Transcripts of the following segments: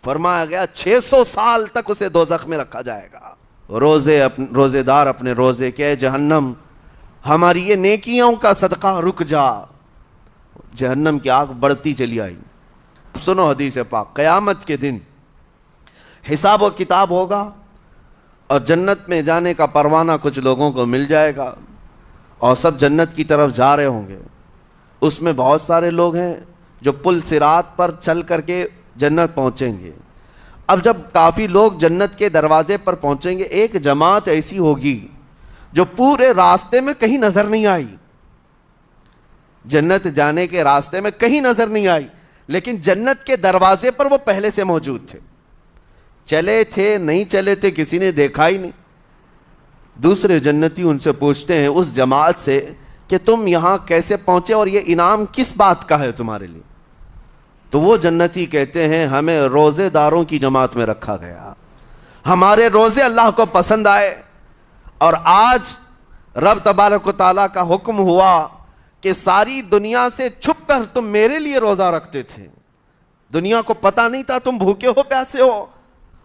فرمایا گیا 600 سال تک اسے دوزخ میں رکھا جائے گا۔ روزے دار اپنے روزے کہ جہنم ہماری یہ نیکیوں کا صدقہ رک جا، جہنم کی آگ بڑھتی چلی آئی۔ سنو حدیث پاک، قیامت کے دن حساب و کتاب ہوگا اور جنت میں جانے کا پروانہ کچھ لوگوں کو مل جائے گا اور سب جنت کی طرف جا رہے ہوں گے۔ اس میں بہت سارے لوگ ہیں جو پل صراط پر چل کر کے جنت پہنچیں گے۔ اب جب کافی لوگ جنت کے دروازے پر پہنچیں گے، ایک جماعت ایسی ہوگی جو پورے راستے میں کہیں نظر نہیں آئی، جنت جانے کے راستے میں کہیں نظر نہیں آئی، لیکن جنت کے دروازے پر وہ پہلے سے موجود تھے، چلے تھے نہیں چلے تھے کسی نے دیکھا ہی نہیں۔ دوسرے جنتی ان سے پوچھتے ہیں اس جماعت سے کہ تم یہاں کیسے پہنچے اور یہ انعام کس بات کا ہے تمہارے لیے؟ تو وہ جنتی کہتے ہیں ہمیں روزے داروں کی جماعت میں رکھا گیا، ہمارے روزے اللہ کو پسند آئے، اور آج رب تبارک و تعالیٰ کا حکم ہوا کہ ساری دنیا سے چھپ کر تم میرے لیے روزہ رکھتے تھے، دنیا کو پتہ نہیں تھا تم بھوکے ہو پیاسے ہو،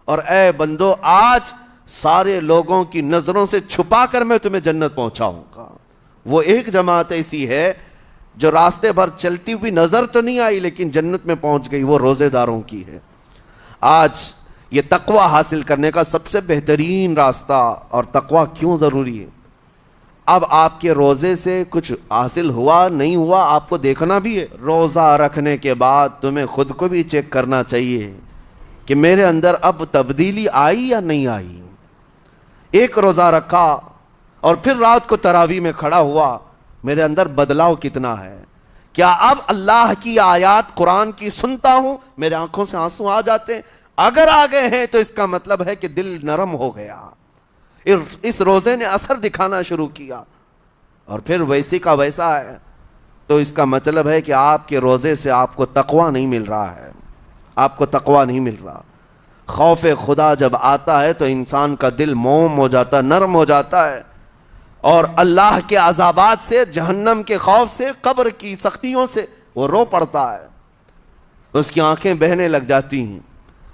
اور اے بندو آج سارے لوگوں کی نظروں سے چھپا کر میں تمہیں جنت پہنچاؤں گا۔ وہ ایک جماعت ایسی ہے جو راستے بھر چلتی ہوئی نظر تو نہیں آئی لیکن جنت میں پہنچ گئی، وہ روزے داروں کی ہے۔ آج یہ تقوی حاصل کرنے کا سب سے بہترین راستہ، اور تقوی کیوں ضروری ہے؟ اب آپ کے روزے سے کچھ حاصل ہوا نہیں ہوا آپ کو دیکھنا بھی ہے۔ روزہ رکھنے کے بعد تمہیں خود کو بھی چیک کرنا چاہیے کہ میرے اندر اب تبدیلی آئی یا نہیں آئی۔ ایک روزہ رکھا اور پھر رات کو تراویح میں کھڑا ہوا، میرے اندر بدلاؤ کتنا ہے؟ کیا اب اللہ کی آیات قرآن کی سنتا ہوں میرے آنکھوں سے آنسو آ جاتے ہیں؟ اگر آ گئے ہیں تو اس کا مطلب ہے کہ دل نرم ہو گیا، اس روزے نے اثر دکھانا شروع کیا، اور پھر ویسے کا ویسا ہے تو اس کا مطلب ہے کہ آپ کے روزے سے آپ کو تقوی نہیں مل رہا ہے، آپ کو تقوی نہیں مل رہا۔ خوف خدا جب آتا ہے تو انسان کا دل موم ہو جاتا ہے، نرم ہو جاتا ہے، اور اللہ کے عذابات سے، جہنم کے خوف سے، قبر کی سختیوں سے وہ رو پڑتا ہے، اس کی آنکھیں بہنے لگ جاتی ہیں،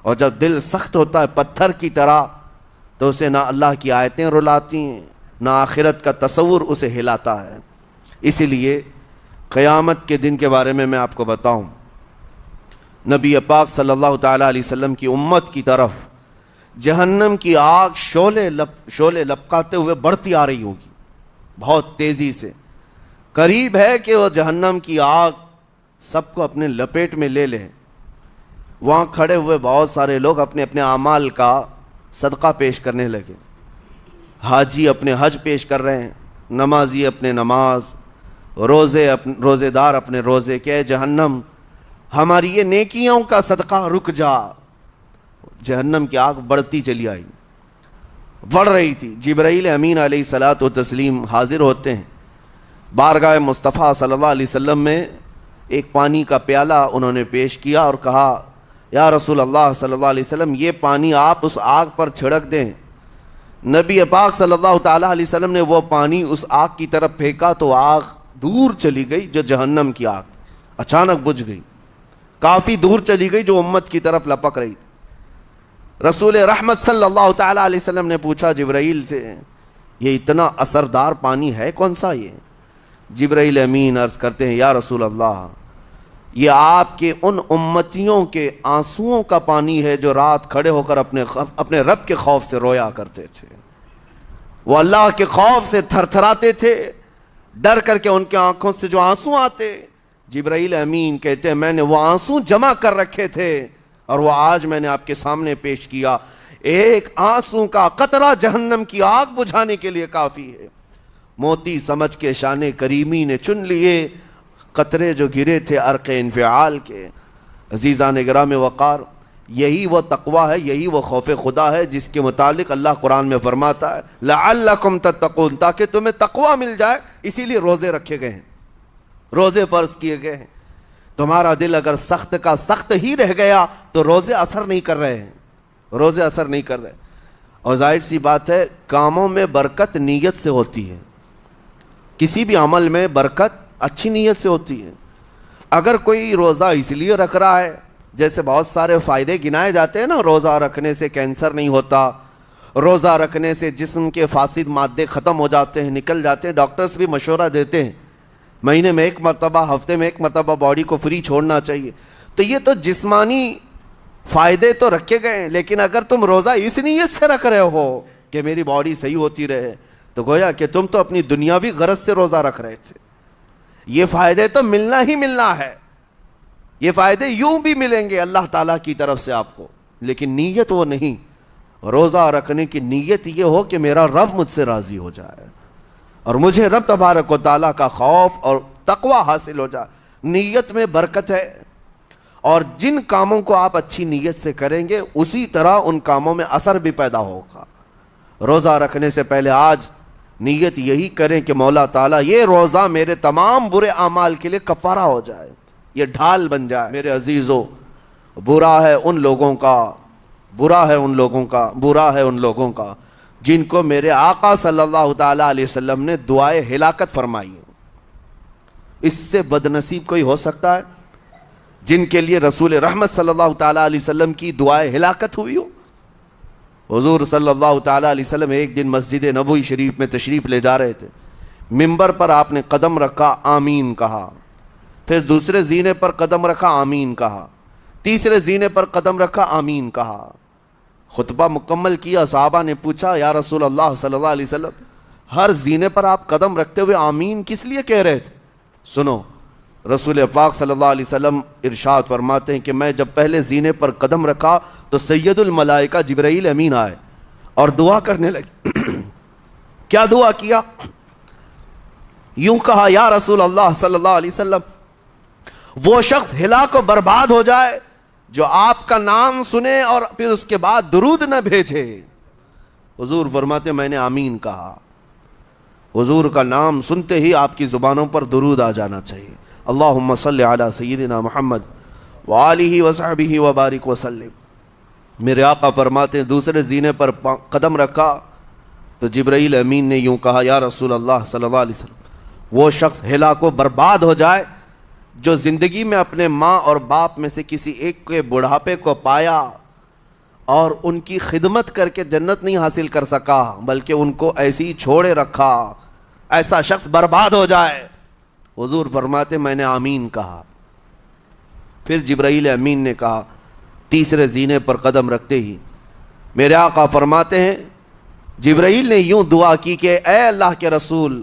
اور جب دل سخت ہوتا ہے پتھر کی طرح تو اسے نہ اللہ کی آیتیں رلاتی ہیں نہ آخرت کا تصور اسے ہلاتا ہے۔ اسی لیے قیامت کے دن کے بارے میں آپ کو بتاؤں، نبی پاک صلی اللہ تعالیٰ علیہ وسلم کی امت کی طرف جہنم کی آگ شعلے لپکاتے ہوئے بڑھتی آ رہی ہوگی بہت تیزی سے، قریب ہے کہ وہ جہنم کی آگ سب کو اپنے لپیٹ میں لے لے۔ وہاں کھڑے ہوئے بہت سارے لوگ اپنے اپنے اعمال کا صدقہ پیش کرنے لگے، حاجی اپنے حج پیش کر رہے ہیں، نمازی اپنے نماز، روزے دار اپنے روزے کہ جہنم ہماری یہ نیکیوں کا صدقہ رک جا۔ جہنم کی آگ بڑھتی چلی آئی، بڑھ رہی تھی۔ جبرائیل امین علیہ الصلاۃ والتسلیم حاضر ہوتے ہیں بارگاہ مصطفیٰ صلی اللہ علیہ وسلم میں، ایک پانی کا پیالہ انہوں نے پیش کیا اور کہا یا رسول اللہ صلی اللہ علیہ وسلم یہ پانی آپ اس آگ پر چھڑک دیں۔ نبی پاک صلی اللہ تعالیٰ علیہ وسلم نے وہ پانی اس آگ کی طرف پھینکا تو آگ دور چلی گئی، جو جہنم کی آگ اچانک بجھ گئی، کافی دور چلی گئی جو امت کی طرف لپک رہی تھی۔ رسول رحمت صلی اللہ تعالیٰ علیہ وسلم نے پوچھا جبرائیل سے یہ اتنا اثردار پانی ہے کون سا؟ یہ جبرائیل امین عرض کرتے ہیں یا رسول اللہ یہ آپ کے ان امتیوں کے آنسوؤں کا پانی ہے جو رات کھڑے ہو کر اپنے رب کے خوف سے رویا کرتے تھے، وہ اللہ کے خوف سے تھر تھراتے تھے، ڈر کر کے ان کے آنکھوں سے جو آنسو آتے۔ جبرائیل امین کہتے ہیں میں نے وہ آنسو جمع کر رکھے تھے اور وہ آج میں نے آپ کے سامنے پیش کیا۔ ایک آنسو کا قطرہ جہنم کی آگ بجھانے کے لیے کافی ہے۔ موتی سمجھ کے شان کریمی نے چن لیے قطرے جو گرے تھے عرق انفعال کے۔ عزیزان گرامی وقار، یہی وہ تقوی ہے، یہی وہ خوف خدا ہے جس کے متعلق اللہ قرآن میں فرماتا ہے لعلکم تتقون، تاکہ تمہیں تقوی مل جائے، اسی لیے روزے رکھے گئے ہیں، روزے فرض کیے گئے ہیں۔ تمہارا دل اگر سخت کا سخت ہی رہ گیا تو روزے اثر نہیں کر رہے ہیں، روزے اثر نہیں کر رہے۔ اور ظاہر سی بات ہے کاموں میں برکت نیت سے ہوتی ہے، کسی بھی عمل میں برکت اچھی نیت سے ہوتی ہے۔ اگر کوئی روزہ اس لیے رکھ رہا ہے جیسے بہت سارے فائدے گنائے جاتے ہیں نا، روزہ رکھنے سے کینسر نہیں ہوتا، روزہ رکھنے سے جسم کے فاسد مادے ختم ہو جاتے ہیں، نکل جاتے ہیں، ڈاکٹرز بھی مشورہ دیتے ہیں مہینے میں 1 مرتبہ، ہفتے میں 1 مرتبہ باڈی کو فری چھوڑنا چاہیے. تو یہ تو جسمانی فائدے تو رکھے گئے ہیں، لیکن اگر تم روزہ اس نیت سے رکھ رہے ہو کہ میری باڈی صحیح ہوتی رہے، تو گویا کہ تم تو اپنی دنیاوی غرض سے روزہ رکھ رہے تھے. یہ فائدے تو ملنا ہی ملنا ہے، یہ فائدے یوں بھی ملیں گے اللہ تعالیٰ کی طرف سے آپ کو، لیکن نیت وہ نہیں. روزہ رکھنے کی نیت یہ ہو کہ میرا رب مجھ سے راضی ہو جائے اور مجھے رب تبارک و تعالیٰ کا خوف اور تقوی حاصل ہو جائے. نیت میں برکت ہے، اور جن کاموں کو آپ اچھی نیت سے کریں گے اسی طرح ان کاموں میں اثر بھی پیدا ہوگا. روزہ رکھنے سے پہلے آج نیت یہی کریں کہ مولا تعالیٰ یہ روزہ میرے تمام برے اعمال کے لیے کفارہ ہو جائے، یہ ڈھال بن جائے. میرے عزیزو، برا ہے ان لوگوں کا جن کو میرے آقا صلی اللہ تعالیٰ علیہ وسلم نے دعائے ہلاکت فرمائی. اس سے بدنصیب کوئی ہو سکتا ہے جن کے لیے رسول رحمت صلی اللہ تعالیٰ علیہ وسلم کی دعائے ہلاکت ہوئی ہو؟ حضور صلی اللہ تعالیٰ علیہ وسلم ایک دن مسجد نبوی شریف میں تشریف لے جا رہے تھے. ممبر پر آپ نے قدم رکھا، آمین کہا، پھر دوسرے زینے پر قدم رکھا، آمین کہا، تیسرے زینے پر قدم رکھا، آمین کہا. خطبہ مکمل کیا، صحابہ نے پوچھا یا رسول اللہ صلی اللہ علیہ وسلم ہر زینے پر آپ قدم رکھتے ہوئے آمین کس لیے کہہ رہے تھے؟ سنو، رسول پاک صلی اللہ علیہ وسلم ارشاد فرماتے ہیں کہ میں جب پہلے زینے پر قدم رکھا تو سید الملائکہ جبرائیل امین آئے اور دعا کرنے لگے. کیا دعا کیا؟ یوں کہا، یا رسول اللہ صلی اللہ علیہ وسلم وہ شخص ہلاک و برباد ہو جائے جو آپ کا نام سنے اور پھر اس کے بعد درود نہ بھیجے. حضور فرماتے میں نے آمین کہا. حضور کا نام سنتے ہی آپ کی زبانوں پر درود آ جانا چاہیے. اللہم صلی علی سیدنا محمد وآلہ وصحبہ وبارک وسلم. میرے آقا فرماتے ہیں دوسرے زینے پر قدم رکھا تو جبرائیل امین نے یوں کہا، یا رسول اللہ صلی اللہ علیہ وسلم وہ شخص ہلاک و برباد ہو جائے جو زندگی میں اپنے ماں اور باپ میں سے کسی ایک کے بڑھاپے کو پایا اور ان کی خدمت کر کے جنت نہیں حاصل کر سکا بلکہ ان کو ایسے ہی چھوڑے رکھا، ایسا شخص برباد ہو جائے. حضور فرماتے میں نے آمین کہا. پھر جبرائیل امین نے کہا تیسرے زینے پر قدم رکھتے ہی. میرے آقا فرماتے ہیں جبرائیل نے یوں دعا کی کہ اے اللہ کے رسول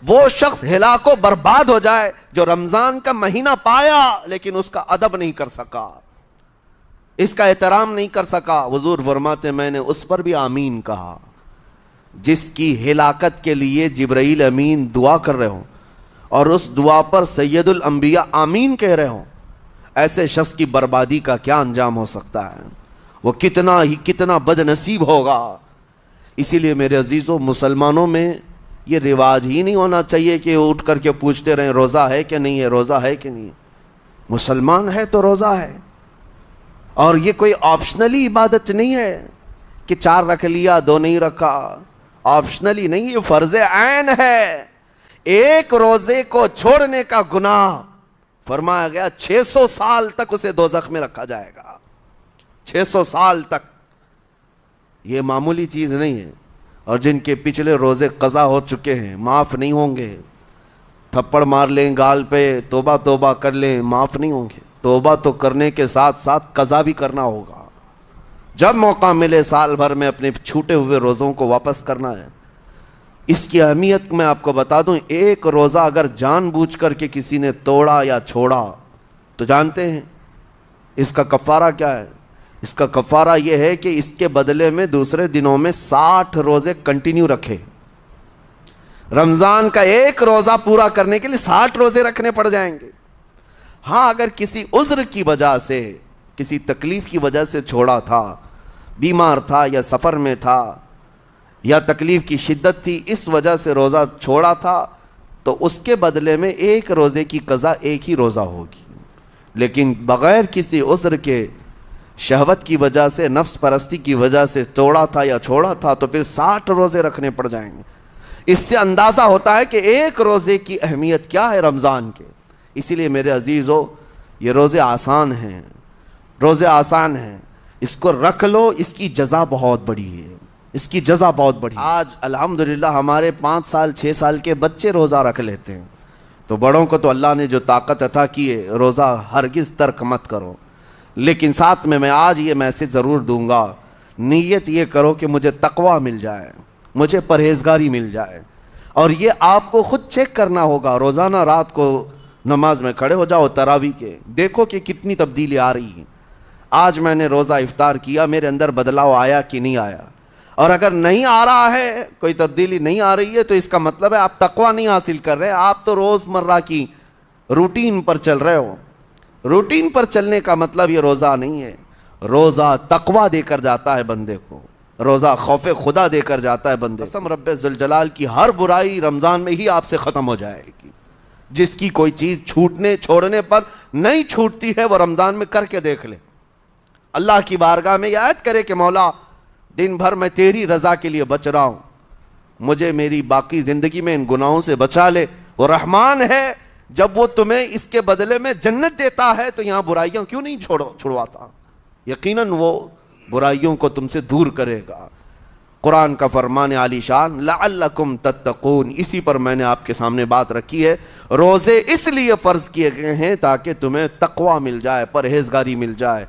وہ شخص ہلاک و برباد ہو جائے جو رمضان کا مہینہ پایا لیکن اس کا ادب نہیں کر سکا، اس کا احترام نہیں کر سکا. حضور فرماتے میں نے اس پر بھی آمین کہا. جس کی ہلاکت کے لیے جبرائیل امین دعا کر رہے ہوں اور اس دعا پر سید الانبیاء آمین کہہ رہے ہوں، ایسے شخص کی بربادی کا کیا انجام ہو سکتا ہے؟ وہ کتنا بد نصیب ہوگا. اسی لیے میرے عزیزوں، مسلمانوں میں یہ رواج ہی نہیں ہونا چاہیے کہ اٹھ کر کے پوچھتے رہیں روزہ ہے کہ نہیں ہے، روزہ ہے کہ نہیں ہے. مسلمان ہے تو روزہ ہے، اور یہ کوئی آپشنلی عبادت نہیں ہے کہ 4 رکھ لیا 2 نہیں رکھا. آپشنلی نہیں، یہ فرض عین ہے. ایک روزے کو چھوڑنے کا گناہ فرمایا گیا 600 سال تک اسے دوزخ میں رکھا جائے گا. 600 سال تک. یہ معمولی چیز نہیں ہے. اور جن کے پچھلے روزے قضا ہو چکے ہیں معاف نہیں ہوں گے. تھپڑ مار لیں گال پہ، توبہ توبہ کر لیں، معاف نہیں ہوں گے. توبہ تو کرنے کے ساتھ ساتھ قضا بھی کرنا ہوگا. جب موقع ملے سال بھر میں اپنے چھوٹے ہوئے روزوں کو واپس کرنا ہے. اس کی اہمیت میں آپ کو بتا دوں، ایک روزہ اگر جان بوجھ کر کے کسی نے توڑا یا چھوڑا تو جانتے ہیں اس کا کفارہ کیا ہے؟ اس کا کفارہ یہ ہے کہ اس کے بدلے میں دوسرے دنوں میں 60 روزے کنٹینیو رکھے. رمضان کا ایک روزہ پورا کرنے کے لیے 60 روزے رکھنے پڑ جائیں گے. ہاں اگر کسی عذر کی وجہ سے، کسی تکلیف کی وجہ سے چھوڑا تھا، بیمار تھا یا سفر میں تھا یا تکلیف کی شدت تھی، اس وجہ سے روزہ چھوڑا تھا، تو اس کے بدلے میں ایک روزے کی قضا ایک ہی روزہ ہوگی. لیکن بغیر کسی عذر کے، شہوت کی وجہ سے، نفس پرستی کی وجہ سے توڑا تھا یا چھوڑا تھا تو پھر 60 روزے رکھنے پڑ جائیں گے. اس سے اندازہ ہوتا ہے کہ ایک روزے کی اہمیت کیا ہے رمضان کے. اسی لیے میرے عزیزو، یہ روزے آسان ہیں. روزے آسان ہیں، اس کو رکھ لو، اس کی جزا بہت بڑی ہے، اس کی جزا بہت بڑی۔ آج الحمدللہ ہمارے 5 سال 6 سال کے بچے روزہ رکھ لیتے ہیں، تو بڑوں کو تو اللہ نے جو طاقت عطا کی ہے، روزہ ہرگز ترک مت کرو۔ لیکن ساتھ میں آج یہ میسج ضرور دوں گا، نیت یہ کرو کہ مجھے تقوی مل جائے، مجھے پرہیزگاری مل جائے، اور یہ آپ کو خود چیک کرنا ہوگا۔ روزانہ رات کو نماز میں کھڑے ہو جاؤ تراویح کے، دیکھو کہ کتنی تبدیلی آ رہی ہے۔ آج میں نے روزہ افطار کیا، میرے اندر بدلاؤ آیا کہ نہیں آیا؟ اور اگر نہیں آ رہا ہے، کوئی تبدیلی نہیں آ رہی ہے، تو اس کا مطلب ہے آپ تقوی نہیں حاصل کر رہے، آپ تو روز مرہ کی روٹین پر چل رہے ہو۔ روٹین پر چلنے کا مطلب یہ روزہ نہیں ہے۔ روزہ تقوی دے کر جاتا ہے بندے کو، روزہ خوف خدا دے کر جاتا ہے بندے کو۔ قسم رب ذوالجلال کی، ہر برائی رمضان میں ہی آپ سے ختم ہو جائے گی۔ جس کی کوئی چیز چھوڑنے پر نہیں چھوٹتی ہے، وہ رمضان میں کر کے دیکھ لے۔ اللہ کی بارگاہ میں یہ عہد کرے کہ مولا دن بھر میں تیری رضا کے لیے بچ رہا ہوں، مجھے میری باقی زندگی میں ان گناہوں سے بچا لے۔ وہ رحمان ہے، جب وہ تمہیں اس کے بدلے میں جنت دیتا ہے تو یہاں برائیاں کیوں نہیں چھڑواتا؟ یقیناً وہ برائیوں کو تم سے دور کرے گا۔ قرآن کا فرمان عالی شان، لعلکم تتقون، اسی پر میں نے آپ کے سامنے بات رکھی ہے۔ روزے اس لیے فرض کیے گئے ہیں تاکہ تمہیں تقوی مل جائے، پرہیزگاری مل جائے۔